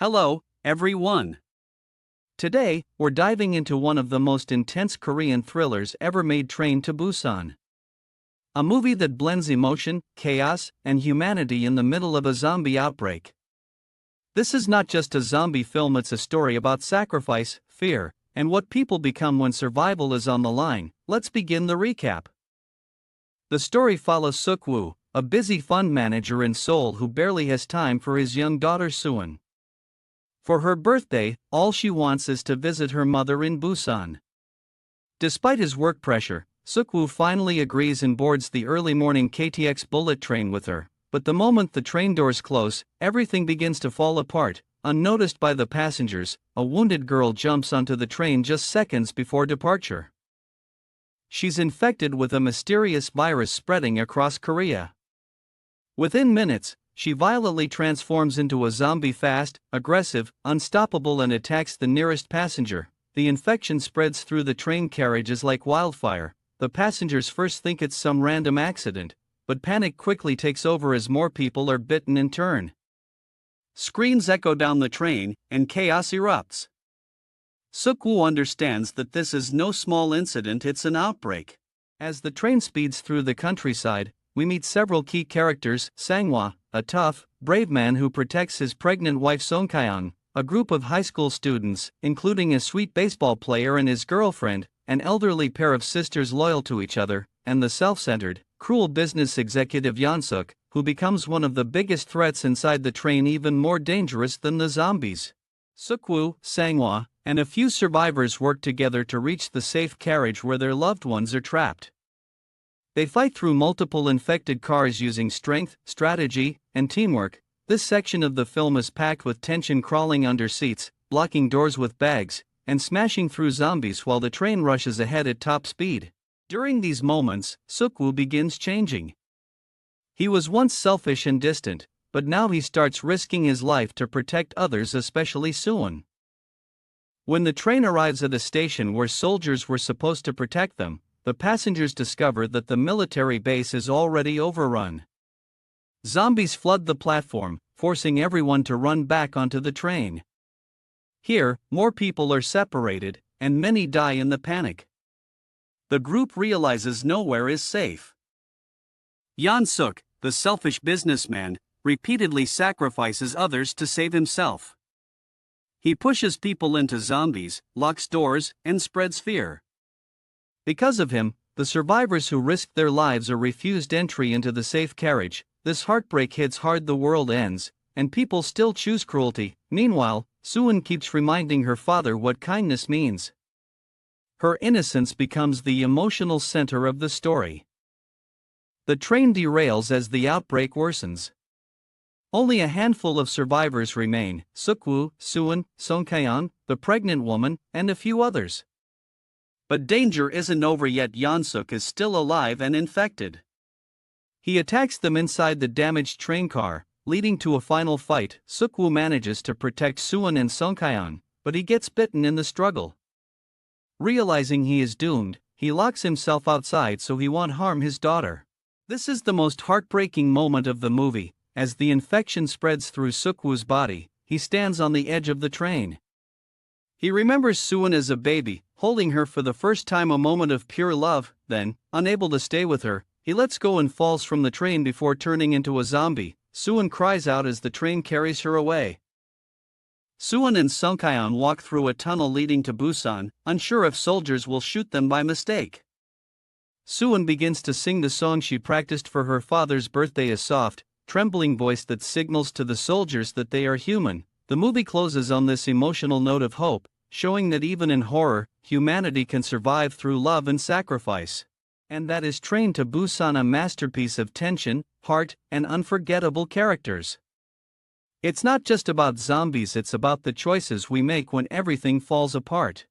Hello, everyone. Today, we're diving into one of the most intense Korean thrillers ever made, Train to Busan. A movie that blends emotion, chaos, and humanity in the middle of a zombie outbreak. This is not just a zombie film, it's a story about sacrifice, fear, and what people become when survival is on the line. Let's begin the recap. The story follows Suk-woo, a busy fund manager in Seoul who barely has time for his young daughter Suwon. For her birthday, all she wants is to visit her mother in Busan. Despite his work pressure, Suk-woo finally agrees and boards the early morning KTX bullet train with her, but the moment the train doors close, everything begins to fall apart. Unnoticed by the passengers, a wounded girl jumps onto the train just seconds before departure. She's infected with a mysterious virus spreading across Korea. Within minutes, she violently transforms into a zombie, fast, aggressive, unstoppable, and attacks the nearest passenger. The infection spreads through the train carriages like wildfire. The passengers first think it's some random accident, but panic quickly takes over as more people are bitten in turn. Screams echo down the train, and chaos erupts. Suk-woo understands that this is no small incident, it's an outbreak. As the train speeds through the countryside, we meet several key characters: Sang-hwa, a tough, brave man who protects his pregnant wife Song-kyung, a group of high school students, including a sweet baseball player and his girlfriend, an elderly pair of sisters loyal to each other, and the self-centered, cruel business executive Yeon-suk, who becomes one of the biggest threats inside the train, even more dangerous than the zombies. Suk-woo, Sang-hwa, and a few survivors work together to reach the safe carriage where their loved ones are trapped. They fight through multiple infected cars using strength, strategy, and teamwork. This section of the film is packed with tension, crawling under seats, blocking doors with bags, and smashing through zombies while the train rushes ahead at top speed. During these moments, Suk-woo begins changing. He was once selfish and distant, but now he starts risking his life to protect others, especially Suwon. When the train arrives at a station where soldiers were supposed to protect them, the passengers discover that the military base is already overrun. Zombies flood the platform, forcing everyone to run back onto the train. Here, more people are separated, and many die in the panic. The group realizes nowhere is safe. Yeon-suk, the selfish businessman, repeatedly sacrifices others to save himself. He pushes people into zombies, locks doors, and spreads fear. Because of him, the survivors who risked their lives are refused entry into the safe carriage. This heartbreak hits hard. The world ends, and people still choose cruelty. Meanwhile, Suwon keeps reminding her father what kindness means. Her innocence becomes the emotional center of the story. The train derails as the outbreak worsens. Only a handful of survivors remain: Suk-woo, Suwon, Song-kyung, the pregnant woman, and a few others. But danger isn't over yet. Yeon-suk is still alive and infected. He attacks them inside the damaged train car, leading to a final fight. Suk-woo manages to protect Suwon and Song-kyung, but he gets bitten in the struggle. Realizing he is doomed, he locks himself outside so he won't harm his daughter. This is the most heartbreaking moment of the movie. As the infection spreads through Suk-woo's body, he stands on the edge of the train. He remembers Suwon as a baby, holding her for the first time, a moment of pure love. Then, unable to stay with her, he lets go and falls from the train before turning into a zombie. Suwon cries out as the train carries her away. Suwon and Song-kyung walk through a tunnel leading to Busan, unsure if soldiers will shoot them by mistake. Suwon begins to sing the song she practiced for her father's birthday, a soft, trembling voice that signals to the soldiers that they are human. The movie closes on this emotional note of hope, showing that even in horror, humanity can survive through love and sacrifice. And that is Train to Busan, a masterpiece of tension, heart, and unforgettable characters. It's not just about zombies, it's about the choices we make when everything falls apart.